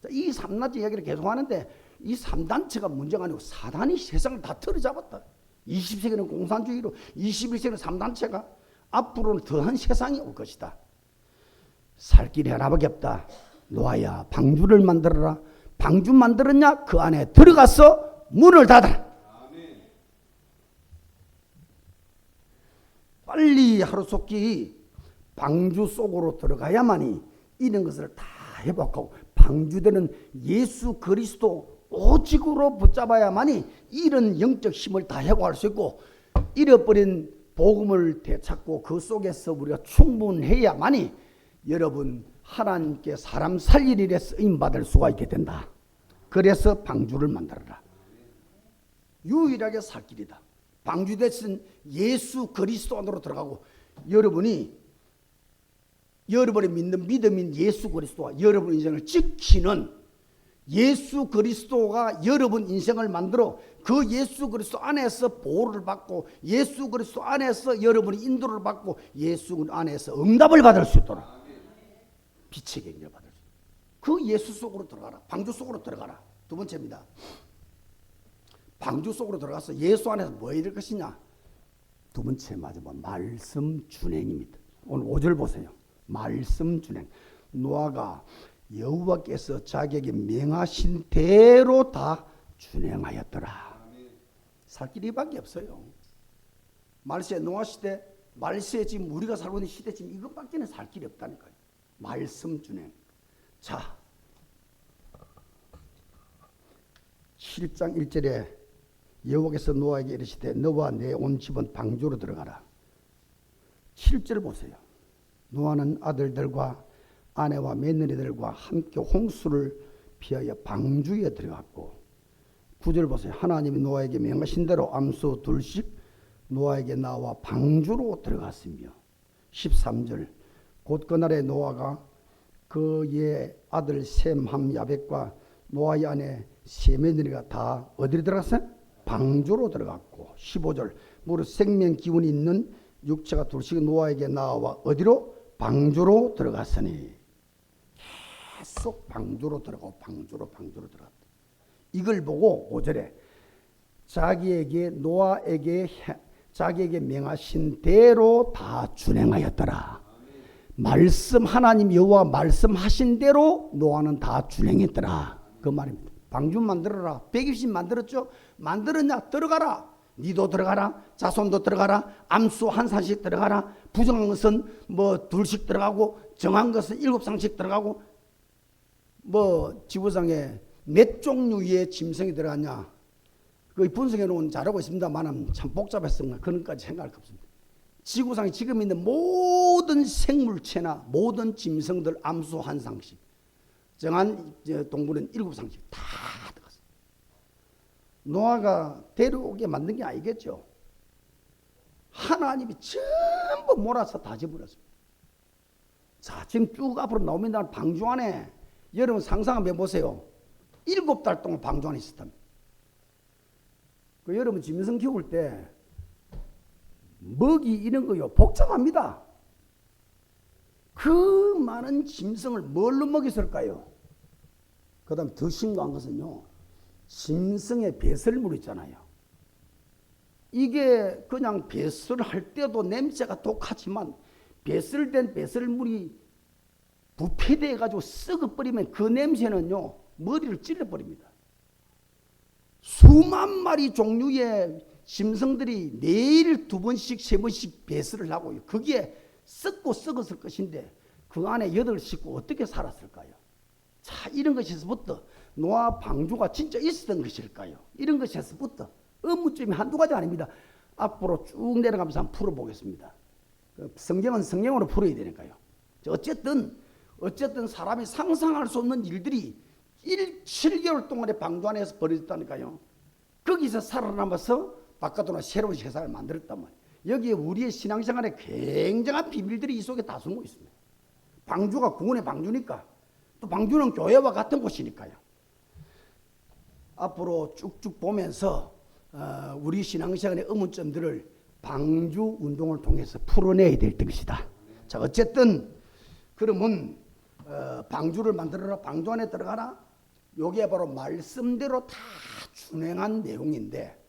이 3단체 이야기를 계속 하는데 이 3단체가 문제가 아니고 사단이 세상을 다 틀어잡았다. 20세기는 공산주의로 21세기는 3단체가 앞으로는 더한 세상이 올 것이다. 살 길이 하나밖에 없다. 노아야 방주를 만들어라. 방주 만들었냐? 그 안에 들어가서 문을 닫아라. 빨리 하루속히 방주 속으로 들어가야만이 이런 것을 다 회복하고 방주되는 예수 그리스도 오직으로 붙잡아야만이 이런 영적 힘을 다 회복할 수 있고 잃어버린 복음을 되찾고 그 속에서 우리가 충분해야만이 여러분 하나님께 사람 살릴 일에 쓰임받을 수가 있게 된다. 그래서 방주를 만들어라. 유일하게 살 길이다. 방주 대신 예수 그리스도 안으로 들어가고 여러분이 여러분이 믿는 믿음인 예수 그리스도와 여러분 인생을 지키는 예수 그리스도가 여러분 인생을 만들어 그 예수 그리스도 안에서 보호를 받고 예수 그리스도 안에서 여러분이 인도를 받고 예수 안에서 응답을 받을 수 있도록 빛의 경제를 받을 수 있도록 그 예수 속으로 들어가라. 방주 속으로 들어가라. 두 번째입니다. 방주 속으로 들어가서 예수 안에서 뭐 이럴 것이냐. 두 번째 맞으면 말씀 준행입니다. 오늘 5절 보세요. 말씀 준행. 노아가 여호와께서 자기에게 명하신 대로 다 준행하였더라. 살 길이 밖에 없어요. 말세 노아 시대, 말세 지금 우리가 살고 있는 시대 지금 이것밖에는 살 길이 없다니까요. 말씀 준행. 자, 7장 1절에 여호와께서 노아에게 이르시되 너와 내 온 집은 방주로 들어가라. 7절 보세요. 노아는 아들들과 아내와 며느리들과 함께 홍수를 피하여 방주에 들어갔고 9절 보세요. 하나님이 노아에게 명하신 대로 암소 둘씩 노아에게 나와 방주로 들어갔으며 13절 곧 그날에 노아가 그의 아들 셈, 함, 야벳과 노아의 아내 세 며느리가 다 어디로 들어갔어요? 방주로 들어갔고 15절 무릇 생명 기운이 있는 육체가 둘씩 노아에게 나와 어디로? 방주로 들어갔으니 계속 방주로 들어가고 방주로 들어갔다. 이걸 보고 5절에 자기에게 명하신 대로 다 준행하였더라. 말씀 하나님 여호와 말씀하신 대로 노아는 다 준행했더라. 그 말입니다. 방주 만들어라. 120 만들었죠? 만들었냐? 들어가라. 니도 들어가라. 자손도 들어가라. 암수 한 상씩 들어가라. 부정한 것은 뭐 둘씩 들어가고 정한 것은 7상씩 들어가고 뭐 지구상에 몇 종류의 짐승이 들어갔냐? 그 분석해 놓은 자료가 있습니다만 참 복잡해서 그런까지 생각할 거 없습니다. 지구상에 지금 있는 모든 생물체나 모든 짐승들 암수 한 상씩 정한 동물은 7상씩 다 들어갔어요. 노아가 데려오게 만든 게 아니겠죠. 하나님이 전부 몰아서 다 집어넣었습니다. 자, 지금 쭉 앞으로 나옵니다. 방주 안에 여러분 상상 한번 해보세요. 7달 동안 방주 안에 있었답니다. 그 여러분 짐승 키울 때 먹이 이런 거요 복잡합니다. 그 많은 짐승을 뭘로 먹였을까요? 그 다음에 더 심각한 것은요, 짐승의 배설물 있잖아요. 이게 그냥 배설할 때도 냄새가 독하지만 배설된 배설물이 부패돼 가지고 썩어버리면 그 냄새는요 머리를 찔러버립니다. 수만 마리 종류의 짐승들이 매일 2번씩 3번씩 배설을 하고요. 그게 썩고 썩었을 것인데 그 안에 8식구 어떻게 살았을까요? 자, 이런 것에서부터 노아 방주가 진짜 있었던 것일까요? 이런 것에서부터 의문점이 한두 가지 아닙니다. 앞으로 쭉 내려가면서 한번 풀어보겠습니다. 성경은 성경으로 풀어야 되니까요. 어쨌든 사람이 상상할 수 없는 일들이 7개월 동안의 방주 안에서 벌어졌다니까요. 거기서 살아남아서 바깥으로 새로운 세상을 만들었단 말이에요. 여기에 우리의 신앙생활에 굉장한 비밀들이 이 속에 다 숨어 있습니다. 방주가 구원의 방주니까 또 방주는 교회와 같은 곳이니까요. 앞으로 쭉쭉 보면서 우리 신앙생활의 의문점들을 방주 운동을 통해서 풀어내야 될 것이다. 자, 어쨌든 그러면 방주를 만들어라. 방주 안에 들어가라. 요게 바로 말씀대로 다 준행한 내용인데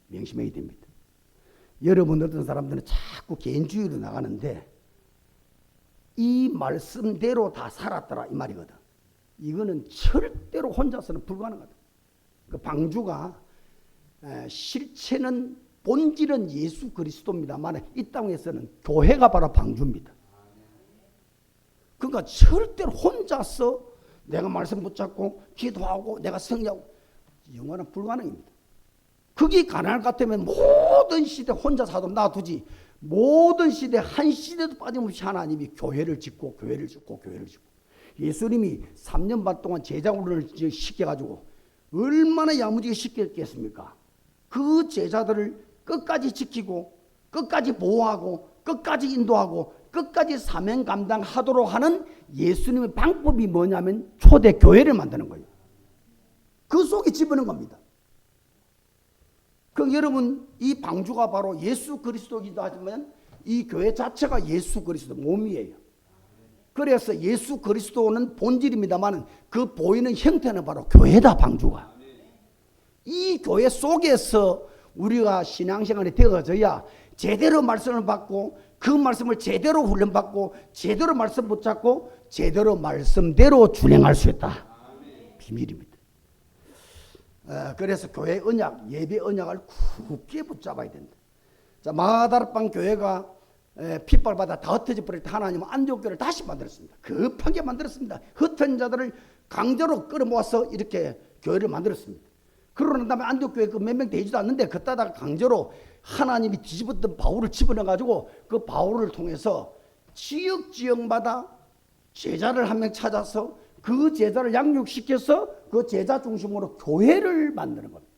명심해야 됩니다. 여러분 어떤 사람들은 자꾸 개인주의로 나가는데 이 말씀대로 다 살았더라 이 말이거든. 이거는 절대로 혼자서는 불가능하다. 그 방주가 실체는 본질은 예수 그리스도입니다만 이 땅에서는 교회가 바로 방주입니다. 그러니까 절대로 혼자서 내가 말씀 붙잡고 기도하고 내가 성리하고 영원한 불가능입니다. 그게 가능할 것 같으면 모든 시대 혼자 사도 놔두지 모든 시대 한 시대도 빠짐없이 하나님이 교회를 짓고 예수님이 3년 반 동안 제자훈련을 시켜가지고 얼마나 야무지게 시켰겠습니까? 그 제자들을 끝까지 지키고 끝까지 보호하고 끝까지 인도하고 끝까지 사명 감당하도록 하는 예수님의 방법이 뭐냐면 초대 교회를 만드는 거예요. 그 속에 집어넣은 겁니다. 그럼 여러분, 이 방주가 바로 예수 그리스도이기도 하지만 이 교회 자체가 예수 그리스도 몸이에요. 그래서 예수 그리스도는 본질입니다만 그 보이는 형태는 바로 교회다. 방주가. 이 교회 속에서 우리가 신앙생활이 되어져야 제대로 말씀을 받고 그 말씀을 제대로 훈련받고 제대로 말씀 붙잡고 제대로 말씀대로 준행할 수 있다. 비밀입니다. 그래서 교회 언약, 예배 언약을 굳게 붙잡아야 된다. 자, 마가다락방 교회가 핏발받아 다 흩어져 버릴 때 하나님은 안디옥교회를 다시 만들었습니다. 급하게 만들었습니다. 흩어진 자들을 강제로 끌어모아서 이렇게 교회를 만들었습니다. 그러고 난 다음에 안디옥교회 그 몇 명 되지도 않는데 그따다가 강제로 하나님이 뒤집었던 바울을 집어넣어가지고 그 바울을 통해서 지역마다 제자를 한 명 찾아서 그 제자를 양육시켜서 그 제자 중심으로 교회를 만드는 겁니다.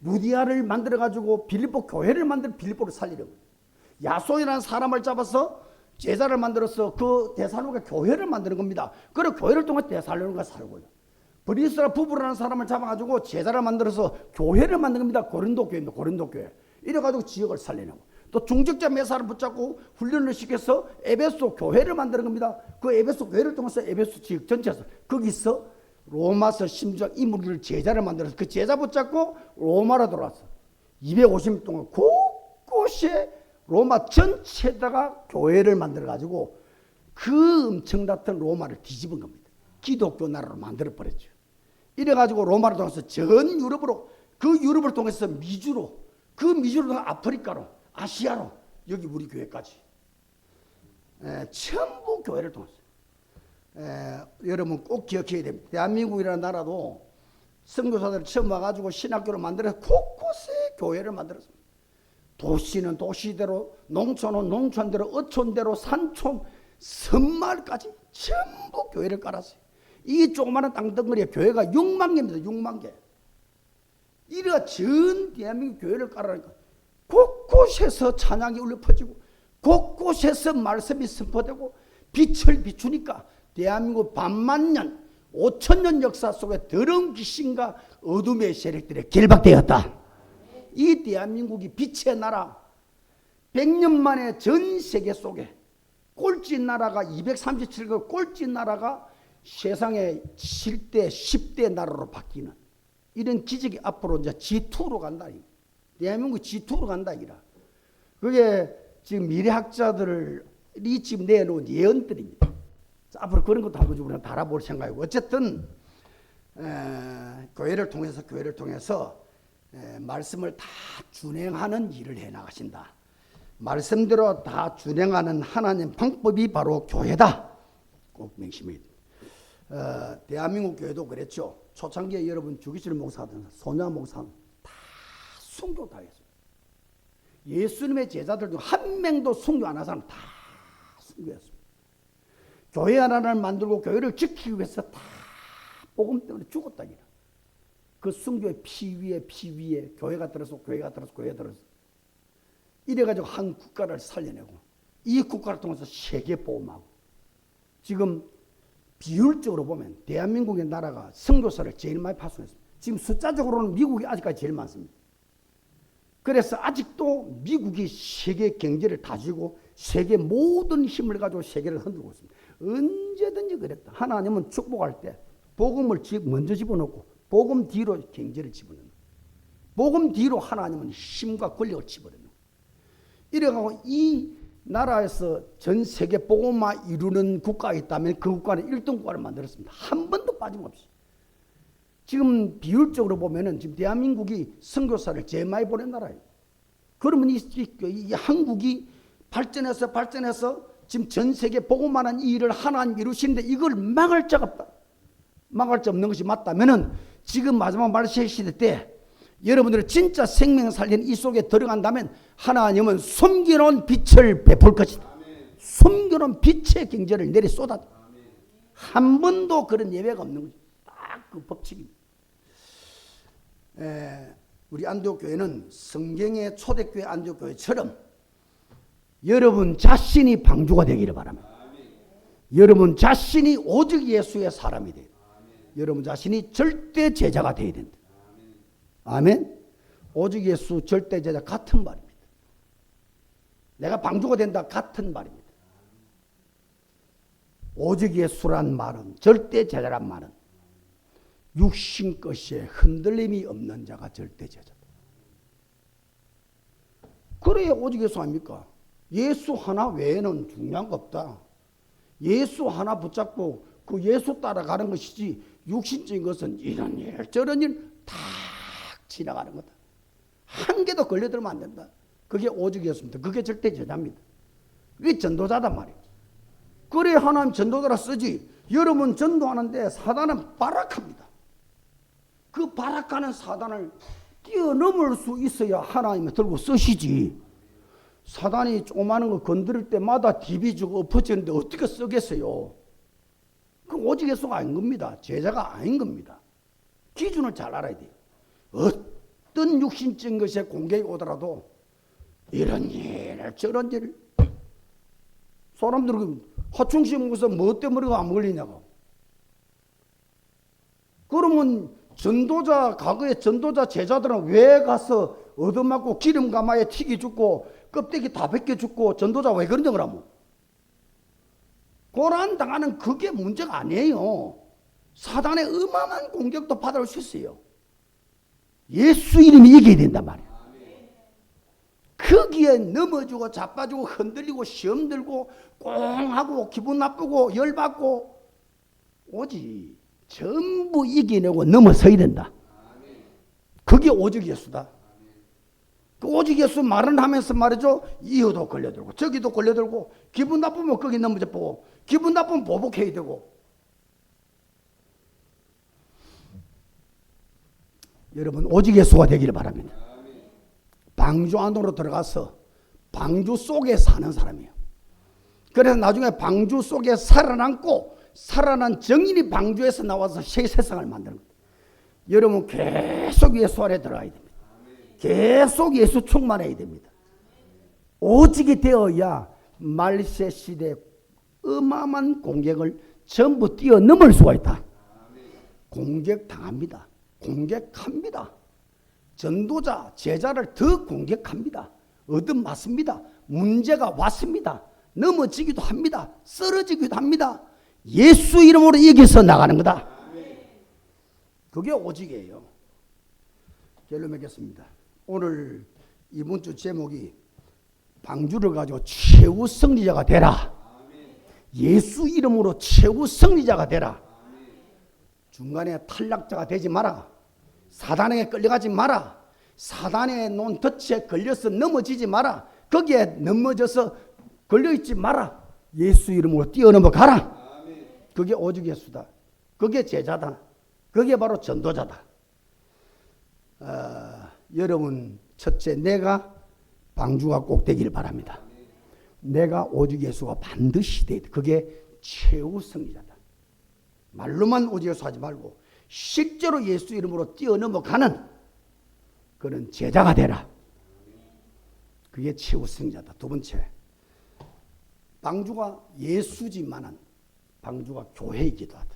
루디아를 만들어가지고 빌립보 교회를 만들어 빌립보를 살리려고. 야손이라는 사람을 잡아서 제자를 만들어서 그 데살로니가 교회를 만드는 겁니다. 그리고 교회를 통해 데살로니가 살고요. 브리스라 부부라는 사람을 잡아가지고 제자를 만들어서 교회를 만든 겁니다. 고린도 교회입니다. 고린도 교회. 이래가지고 지역을 살리는 거. 또 중직자 몇 사람 붙잡고 훈련을 시켜서 에베소 교회를 만드는 겁니다. 그 에베소 교회를 통해서 에베소 지역 전체에서 거기서 로마서 심지어 인물을 제자를 만들어서 그 제자 붙잡고 로마로 돌아왔어. 250년 동안 곳곳에 로마 전체에다가 교회를 만들어가지고 그 엄청났던 로마를 뒤집은 겁니다. 기독교 나라로 만들어버렸죠. 이래가지고 로마를 통해서 전 유럽으로, 그 유럽을 통해서 미주로, 그 미주로 통해서 아프리카로, 아시아로, 여기 우리 교회까지 전부 교회를 통해서. 여러분 꼭 기억해야 됩니다. 대한민국이라는 나라도 선교사들 처음 와가지고 신학교를 만들어서 곳곳에 교회를 만들었습니다. 도시는 도시대로, 농촌은 농촌대로, 어촌대로, 산촌, 섬마을까지 전부 교회를 깔았어요. 이 조그마한 땅덩어리에 교회가 6만 개입니다. 6만 개. 이래가 전 대한민국 교회를 깔아니까 곳곳에서 찬양이 울려 퍼지고 곳곳에서 말씀이 선포되고 빛을 비추니까 대한민국 반만년 5천년 역사 속에 더러운 귀신과 어둠의 세력들에 결박되었다. 이 대한민국이 빛의 나라, 100년 만에 전 세계 속에 꼴찌 나라가 237개 꼴찌 나라가 세상의 7대 10대 나라로 바뀌는 이런 기적이 앞으로 이제 G2로 간다. 대한민국 G2로 간다. 그게 지금 미래학자들이 지금 내놓은 예언들입니다. 앞으로 그런 것도 한번 우리가 달아볼 생각이고, 어쨌든 교회를 통해서 말씀을 다 준행하는 일을 해나가신다. 말씀대로 다 준행하는 하나님 방법이 바로 교회다. 꼭 명심해야 됩니다. 대한민국 교회도 그랬죠. 초창기에 여러분 주기철 목사든 소냐 목사는 다 순교 다 했습니다. 예수님의 제자들 중 한 명도 순교 안 한 사람 다 순교했습니다. 교회 하나를 만들고 교회를 지키기 위해서 다 복음 때문에 죽었다. 그 순교의 피 위에 교회가 들어서 이래가지고 한 국가를 살려내고 이 국가를 통해서 세계 보험하고, 지금 비율적으로 보면 대한민국의 나라가 선교사를 제일 많이 파송했습니다. 지금 숫자적으로는 미국이 아직까지 제일 많습니다. 그래서 아직도 미국이 세계 경제를 다지고 세계 모든 힘을 가지고 세계를 흔들고 있습니다. 언제든지 그랬다. 하나님은 축복할 때 복음을 먼저 집어넣고 복음 뒤로 경제를 집어넣는 거예요. 복음 뒤로 하나님은 힘과 권력을 집어넣는 거예요. 이래가지고 이 나라에서 전 세계 복음만 이루는 국가가 있다면 그 국가는 1등 국가를 만들었습니다. 한 번도 빠짐없이. 지금 비율적으로 보면은 지금 대한민국이 선교사를 제일 많이 보낸 나라예요. 그러면 이 한국이 발전해서 지금 전 세계 복음만한 이 일을 하나님 이루시는데 이걸 막을 자가 없다. 막을 자 없는 것이 맞다면은 지금 마지막 말세 시대 때 여러분들이 진짜 생명 살리는 이 속에 들어간다면 하나님은 숨겨놓은 빛을 베풀 것이다. 숨겨놓은 빛의 경제를 내리 쏟아다. 한 번도 그런 예외가 없는 거죠. 딱 그 법칙입니다. 우리 안디옥교회는 성경의 초대교회 안디옥교회처럼 여러분 자신이 방주가 되기를 바랍니다. 여러분 자신이 오직 예수의 사람이 돼요. 여러분 자신이 절대 제자가 되어야 된다. 아멘. 오직 예수 절대 제자 같은 말입니다. 내가 방주가 된다 같은 말입니다. 오직 예수란 말은, 절대 제자란 말은 육신 것에 흔들림이 없는 자가 절대 제자다. 그래야 오직 예수 아닙니까? 예수 하나 외에는 중요한 거 없다. 예수 하나 붙잡고 그 예수 따라가는 것이지, 육신적인 것은 이런 일 저런 일 다 지나가는 거다. 한 개도 걸려들면 안 된다. 그게 오직 예수입니다. 그게 절대 제자입니다. 그게 전도자단 말이에요. 그래 하나님 전도자라 쓰지. 여러분 전도하는데 사단은 발악합니다. 그 발악하는 사단을 뛰어넘을 수 있어야 하나님이 들고 쓰시지. 사단이 조그마한 거 건드릴 때마다 디비지고 엎어지는데 어떻게 쓰겠어요? 그 오직 예수가 아닌 겁니다. 제자가 아닌 겁니다. 기준을 잘 알아야 돼요. 어떤 육신적인 것에 공격이 오더라도 이런 일 저런 일, 사람들은 하충식 먹어서 뭐 때문에 안 걸리냐고. 그러면 전도자, 과거의 전도자 제자들은 왜 가서 얻어맞고 기름 가마에 튀기 죽고 껍데기 다 벗겨 죽고 전도자 왜 그런 적을 하면? 고난 당하는 그게 문제가 아니에요. 사단의 어마어마한 공격도 받아올 수 있어요. 예수 이름이 이겨야 된단 말이에요. 거기에 넘어지고 자빠지고 흔들리고 시험 들고 꽁하고 기분 나쁘고 열받고 오직 전부 이겨내고 넘어서야 된다. 그게 오직 예수다. 그 오직 예수 말은 하면서 말이죠. 이어도 걸려들고 저기도 걸려들고 기분 나쁘면 거기 넘어져 보고 기분 나쁘면 보복해야 되고. 여러분 오직 예수가 되기를 바랍니다. 방주 안으로 들어가서 방주 속에 사는 사람이에요. 그래서 나중에 방주 속에 살아남고 살아난 정인이 방주에서 나와서 새 세상을 만드는 겁니다. 여러분 계속 예수 안에 들어가야 됩니다. 계속 예수 충만해야 됩니다. 오직이 되어야 말세 시대 어마어마한 공격을 전부 뛰어넘을 수가 있다. 공격당합니다. 공격합니다. 전도자, 제자를 더 공격합니다. 얻어맞습니다. 문제가 왔습니다. 넘어지기도 합니다. 쓰러지기도 합니다. 예수 이름으로 이겨서 나가는 거다. 그게 오직이에요. 결론 맺겠습니다. 오늘 이번 주 제목이 방주를 가지고 최후 승리자가 되라. 예수 이름으로 최후 승리자가 되라. 중간에 탈락자가 되지 마라. 사단에게 끌려가지 마라. 사단의 논덫에 걸려서 넘어지지 마라. 거기에 넘어져서 걸려있지 마라. 예수 이름으로 뛰어넘어 가라. 그게 오직 예수다. 그게 제자다. 그게 바로 전도자다. 여러분 첫째, 내가 방주가 꼭 되기를 바랍니다. 내가 오직 예수가 반드시 돼야 돼. 그게 최후 승리자다. 말로만 오직 예수 하지 말고 실제로 예수 이름으로 뛰어넘어가는 그런 제자가 되라. 그게 최후 승리자다. 두 번째, 방주가 예수지만은 방주가 교회이기도 하다.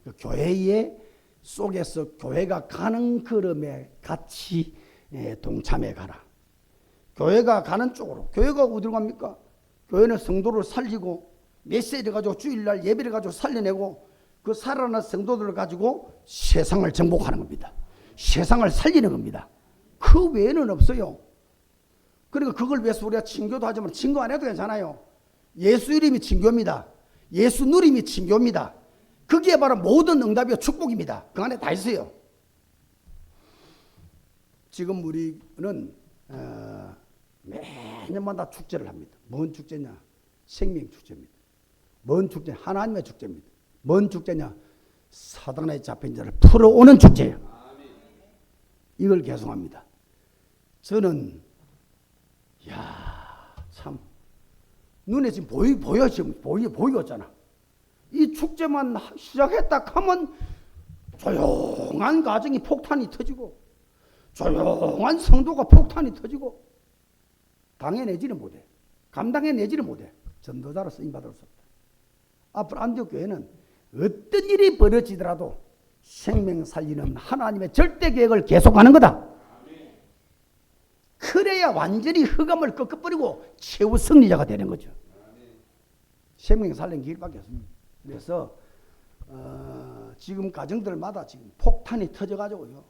그 교회의 속에서 교회가 가는 걸음에 같이 동참해 가라. 교회가 가는 쪽으로. 교회가 어디로 갑니까? 교회는 성도를 살리고 메시지를 가지고 주일날 예배를 가지고 살려내고 그 살아난 성도들을 가지고 세상을 정복하는 겁니다. 세상을 살리는 겁니다. 그 외에는 없어요. 그러니까 그걸 위해서 우리가 친교도 하지만 친교 안 해도 괜찮아요. 예수 이름이 친교입니다. 예수 누림이 친교입니다. 그게 바로 모든 응답이요 축복입니다. 그 안에 다 있어요. 지금 우리는 매년마다 축제를 합니다. 뭔 축제냐? 생명축제입니다. 뭔 축제? 하나님의 축제입니다. 뭔 축제냐? 사단에 잡힌 자를 풀어오는 축제예요. 이걸 계속합니다. 저는 참 눈에 지금 보여 지금 보이었잖아. 이 축제만 시작했다 하면 조용한 가정이 폭탄이 터지고 조용한 성도가 폭탄이 터지고 당해내지는 못해. 감당해내지는 못해. 전도자로 쓰임받을 수 없다. 앞으로 안디옥 교회는 어떤 일이 벌어지더라도 생명 살리는 하나님의 절대 계획을 계속하는 거다. 그래야 완전히 흑암을 꺾어버리고 최후 승리자가 되는 거죠. 생명 살리는 길밖에 없습니다. 그래서 지금 가정들마다 지금 폭탄이 터져가지고요.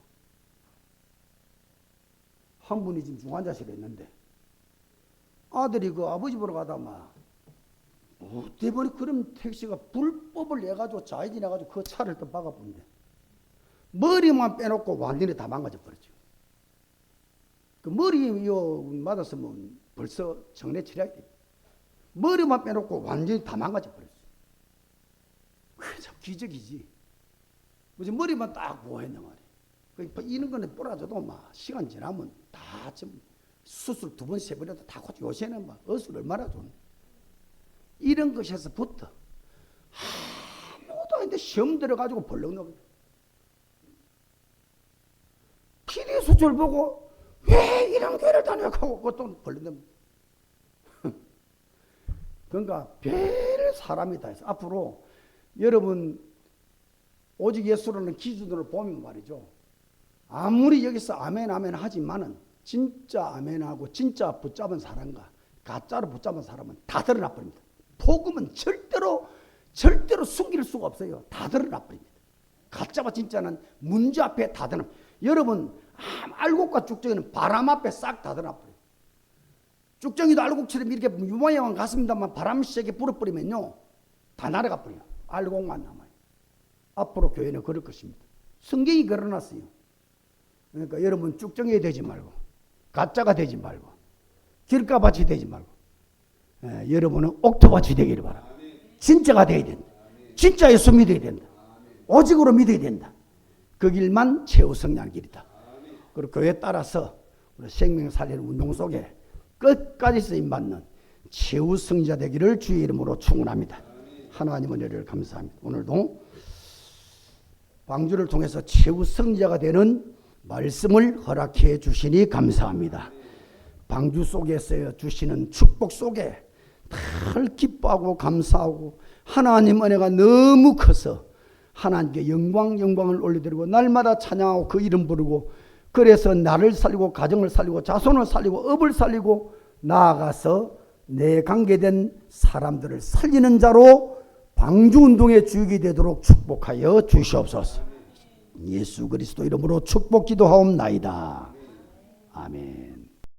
한 분이 지금 중환자실에 있는데 아들이 그 아버지 보러 가다 어때 보니 그럼 택시가 불법을 내가지고 좌회전해가지고 그 차를 또 박아본대. 머리만 빼놓고 완전히 다 망가져 버렸죠. 그 머리 맞았으면 벌써 정례 치러야 돼. 머리만 빼놓고 완전히 다 망가져 버렸어요. 그게 참 기적이지. 무슨 머리만 딱 보호했단 말이에요. 이런 거는 뿌려줘도 시간 지나면 다 좀 수술 2번, 3번이라도 다 고쳐. 요새는 어술 얼마나 좋네. 이런 것에서부터 아무도 아닌데 시험 들어가지고 벌렁 나고 PD 수술 보고 왜 이런 교회를 다녀가고 그것도 벌렁 납니다. 그러니까 별 사람이 다 있어. 앞으로 여러분 오직 예수라는 기준으로 보면 말이죠. 아무리 여기서 아멘 아멘 하지만은 진짜 아멘하고 진짜 붙잡은 사람과 가짜로 붙잡은 사람은 다 드러나 버립니다. 복음은 절대로 숨길 수가 없어요. 다 드러나 버립니다. 가짜와 진짜는 문제 앞에 다 드러나. 여러분 알곡과 쭉정이는 바람 앞에 싹 다 드러나 버려요. 쭉정이도 알곡처럼 이렇게 유모양은 같습니다만 바람 세게 불어버리면요 다 날아가 버려요. 알곡만 남아요. 앞으로 교회는 그럴 것입니다. 성경이 걸어놨어요. 그러니까 여러분 쭉정이 되지 말고 가짜가 되지 말고 길가밭이 되지 말고 여러분은 옥토밭이 되기를 바랍니다. 진짜가 되어야 된다. 진짜 예수 믿어야 된다. 오직으로 믿어야 된다. 그 길만 최후 성장 길이다. 그리고 교회에 따라서 우리 생명 살리는 운동 속에 끝까지 쓰임받는 최후 성자 되기를 주의 이름으로 축원합니다. 하나님 은혜를 감사합니다. 오늘도 방주를 통해서 최후 성자가 되는 말씀을 허락해 주시니 감사합니다. 방주 속에서 주시는 축복 속에 늘 기뻐하고 감사하고 하나님 은혜가 너무 커서 하나님께 영광을 올려드리고 날마다 찬양하고 그 이름 부르고 그래서 나를 살리고 가정을 살리고 자손을 살리고 업을 살리고 나아가서 내 관계된 사람들을 살리는 자로 방주운동의 주역이 되도록 축복하여 주시옵소서. 예수 그리스도 이름으로 축복 기도하옵나이다. 아멘.